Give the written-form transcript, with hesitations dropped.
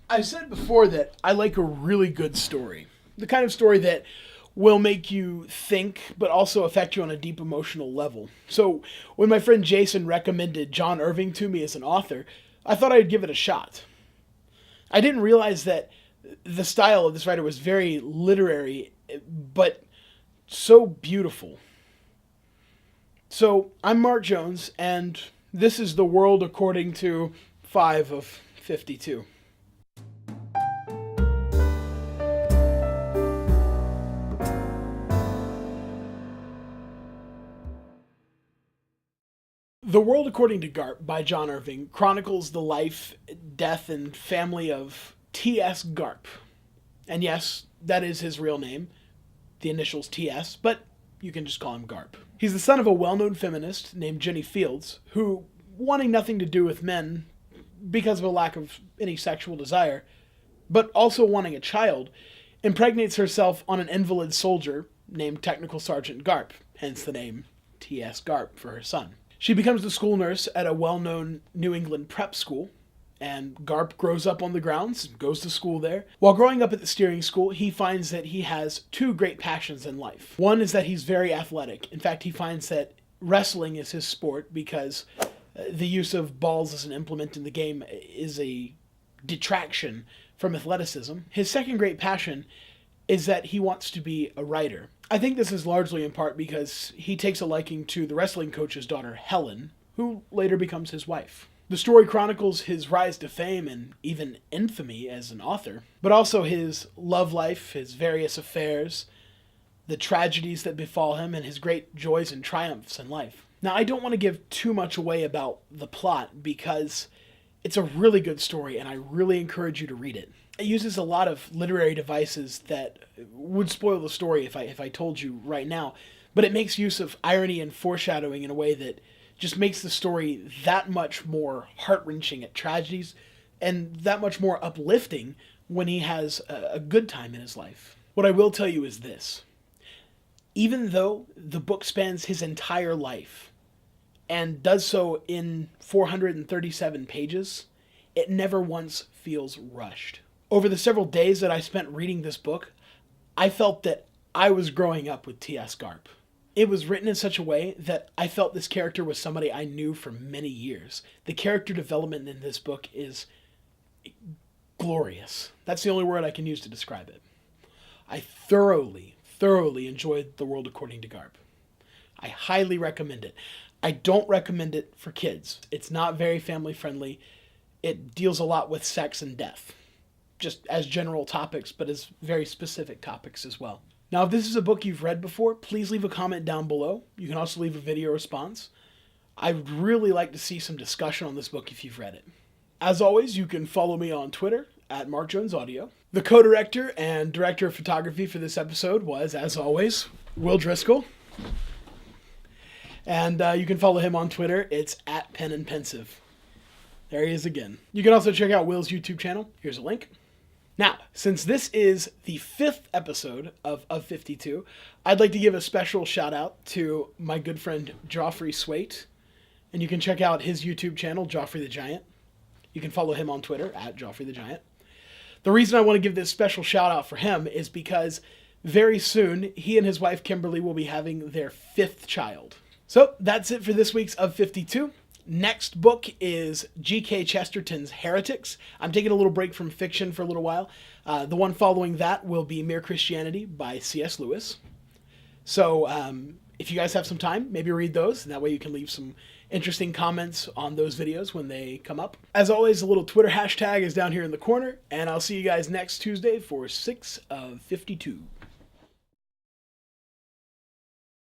I've said before that I like a really good story. The kind of story that will make you think, but also affect you on a deep emotional level. So, when my friend Jason recommended John Irving to me as an author, I thought I'd give it a shot. I didn't realize that the style of this writer was very literary, but so beautiful. So, I'm Mark Jones, and this is The World According to 5 of 52. The World According to Garp by John Irving chronicles the life, death, and family of T.S. Garp. And yes, that is his real name, the initials T.S., but you can just call him Garp. He's the son of a well-known feminist named Jenny Fields, who, wanting nothing to do with men because of a lack of any sexual desire, but also wanting a child, impregnates herself on an invalid soldier named Technical Sergeant Garp, hence the name T.S. Garp for her son. She becomes the school nurse at a well-known New England prep school, and Garp grows up on the grounds and goes to school there. While growing up at the steering school, he finds that he has two great passions in life. One is that he's very athletic. In fact, he finds that wrestling is his sport because the use of balls as an implement in the game is a detraction from athleticism. His second great passion is that he wants to be a writer. I think this is largely in part because he takes a liking to the wrestling coach's daughter, Helen, who later becomes his wife. The story chronicles his rise to fame and even infamy as an author, but also his love life, his various affairs, the tragedies that befall him, and his great joys and triumphs in life. Now, I don't want to give too much away about the plot because it's a really good story and I really encourage you to read it. It uses a lot of literary devices that would spoil the story if I told you right now, but it makes use of irony and foreshadowing in a way that just makes the story that much more heart-wrenching at tragedies and that much more uplifting when he has a good time in his life. What I will tell you is this. Even though the book spans his entire life and does so in 437 pages, it never once feels rushed. Over the several days that I spent reading this book, I felt that I was growing up with T.S. Garp. It was written in such a way that I felt this character was somebody I knew for many years. The character development in this book is glorious. That's the only word I can use to describe it. I thoroughly enjoyed The World According to Garp. I highly recommend it. I don't recommend it for kids. It's not very family friendly. It deals a lot with sex and death, just as general topics, but as very specific topics as well. Now, if this is a book you've read before, please leave a comment down below. You can also leave a video response. I'd really like to see some discussion on this book if you've read it. As always, you can follow me on Twitter at MarkJonesAudio. The co-director and director of photography for this episode was, as always, Will Driskill. And you can follow him on Twitter. It's at Pen and Pensive. There he is again. You can also check out Will's YouTube channel. Here's a link. Now, since this is the 5th episode of OfFiftyTwo, I'd like to give a special shout out to my good friend Joffrey Swait. And you can check out his YouTube channel, Joffrey the Giant. You can follow him on Twitter at Joffrey the Giant. The reason I want to give this special shout out for him is because very soon he and his wife Kimberly will be having their 5th child. So that's it for this week's OfFiftyTwo. Next book is G.K. Chesterton's Heretics. I'm taking a little break from fiction for a little while. The one following that will be Mere Christianity by C.S. Lewis. So if you guys have some time, maybe read those. And that way you can leave some interesting comments on those videos when they come up. As always, a little Twitter hashtag is down here in the corner. And I'll see you guys next Tuesday for 6 of 52.